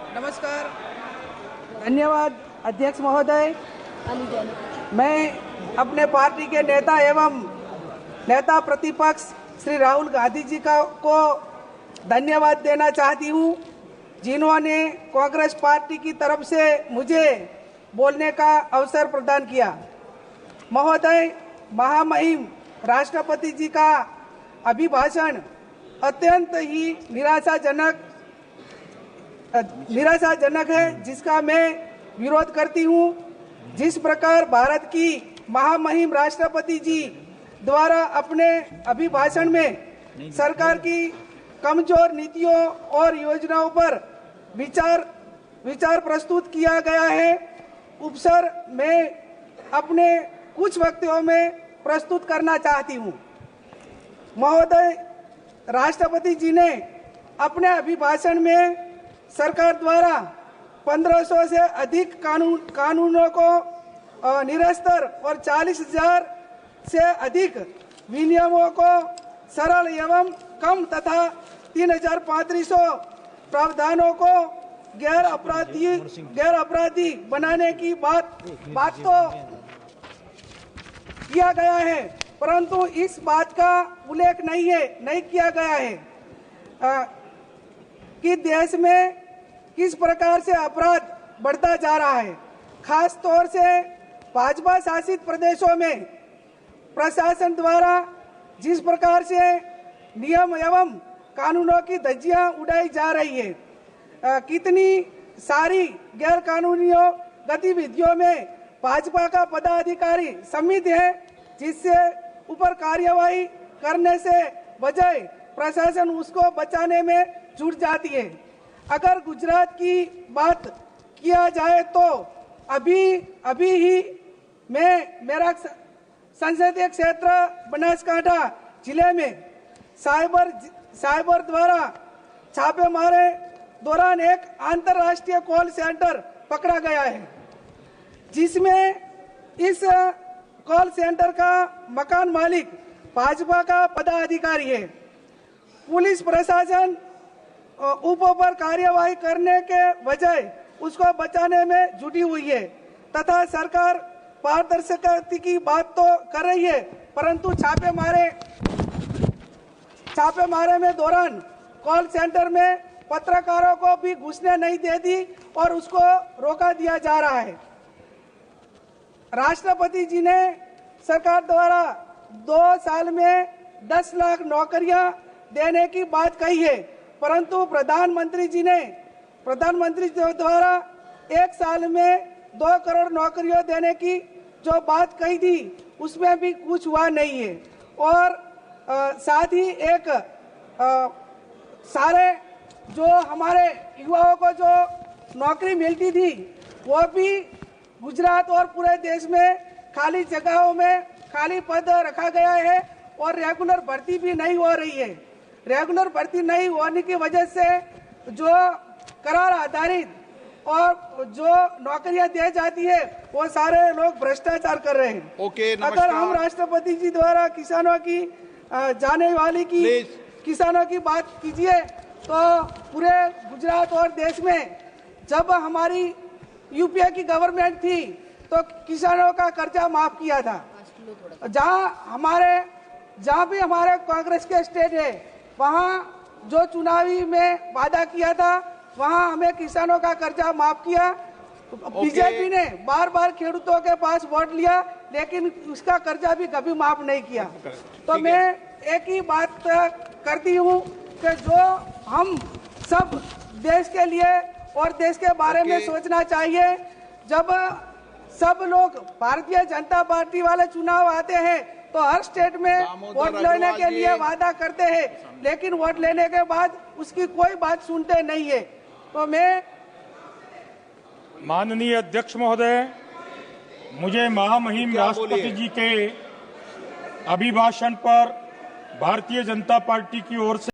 नमस्कार, धन्यवाद अध्यक्ष महोदय। मैं अपने पार्टी के नेता एवं नेता प्रतिपक्ष श्री राहुल गांधी जी को धन्यवाद देना चाहती हूं, जिन्होंने कांग्रेस पार्टी की तरफ से मुझे बोलने का अवसर प्रदान किया। महोदय, महामहिम राष्ट्रपति जी का अभिभाषण अत्यंत ही निराशाजनक है, जिसका मैं विरोध करती हूं। जिस प्रकार भारत की महामहिम राष्ट्रपति जी द्वारा अपने अभिभाषण में सरकार की कमजोर नीतियों और योजनाओं पर विचार प्रस्तुत किया गया है, उपसर मैं अपने कुछ वक्तव्यों में प्रस्तुत करना चाहती हूं। महोदय, राष्ट्रपति जी ने अपने अभिभाषण में सरकार द्वारा 1500 से अधिक कानूनों को निरस्त और 40,000 से अधिक विनियमों को सरल एवं कम तथा 3,3500 प्रावधानों को गैर अपराधी बनाने की बात तो किया गया है, परंतु इस बात का उल्लेख नहीं किया गया है कि देश में किस प्रकार से अपराध बढ़ता जा रहा है। खास तौर से भाजपा शासित प्रदेशों में प्रशासन द्वारा जिस प्रकार से नियम एवं कानूनों की धज्जियां उड़ाई जा रही है, कितनी सारी गैर कानूनी गतिविधियों में भाजपा का पदाधिकारी सम्मिलित है, जिससे ऊपर कार्यवाही करने से बजाय प्रशासन उसको बचाने में जुट जाती है। अगर गुजरात की बात किया जाए तो अभी ही मेरा संसदीय क्षेत्र बनासकांठा जिले में साइबर द्वारा छापेमारे दौरान एक अंतर्राष्ट्रीय कॉल सेंटर पकड़ा गया है, जिसमें इस कॉल सेंटर का मकान मालिक भाजपा का पदाधिकारी है। पुलिस प्रशासन ऊपर कार्यवाही करने के बजाय उसको बचाने में जुटी हुई है तथा सरकार पारदर्शिता की बात तो कर रही है, परंतु छापेमारे में दौरान कॉल सेंटर में पत्रकारों को भी घुसने नहीं देती और उसको रोका दिया जा रहा है। राष्ट्रपति जी ने सरकार द्वारा 2 साल में 10 लाख नौकरियां देने की बात कही है, परंतु प्रधानमंत्री जी द्वारा 1 साल में 2 करोड़ नौकरियां देने की जो बात कही थी, उसमें भी कुछ हुआ नहीं है। और साथ ही एक सारे जो हमारे युवाओं को जो नौकरी मिलती थी, वो भी गुजरात और पूरे देश में खाली जगहों में खाली पद रखा गया है और रेगुलर भर्ती भी नहीं हो रही है। रेगुलर भर्ती नहीं होने की वजह से जो करार आधारित और जो नौकरियां दी जाती है, वो सारे लोग भ्रष्टाचार कर रहे हैं। अगर हम राष्ट्रपति जी द्वारा किसानों की जाने वाली किसानों की बात कीजिए तो पूरे गुजरात और देश में जब हमारी यूपीए की गवर्नमेंट थी तो किसानों का कर्जा माफ किया था। जहाँ भी हमारे कांग्रेस के स्टेट है, वहाँ जो चुनावी में वादा किया था, वहाँ हमें किसानों का कर्जा माफ किया। बीजेपी ने बार खेडूतों के पास वोट लिया, लेकिन उसका कर्जा भी कभी माफ नहीं किया। तो मैं एक ही बात करती हूँ कि जो हम सब देश के लिए और देश के बारे में सोचना चाहिए। जब सब लोग भारतीय जनता पार्टी वाले चुनाव आते हैं तो हर स्टेट में वोट लेने के लिए वादा करते हैं, लेकिन वोट लेने के बाद उसकी कोई बात सुनते नहीं है। तो मैं माननीय अध्यक्ष महोदय, मुझे महामहिम राष्ट्रपति जी के अभिभाषण पर भारतीय जनता पार्टी की ओर से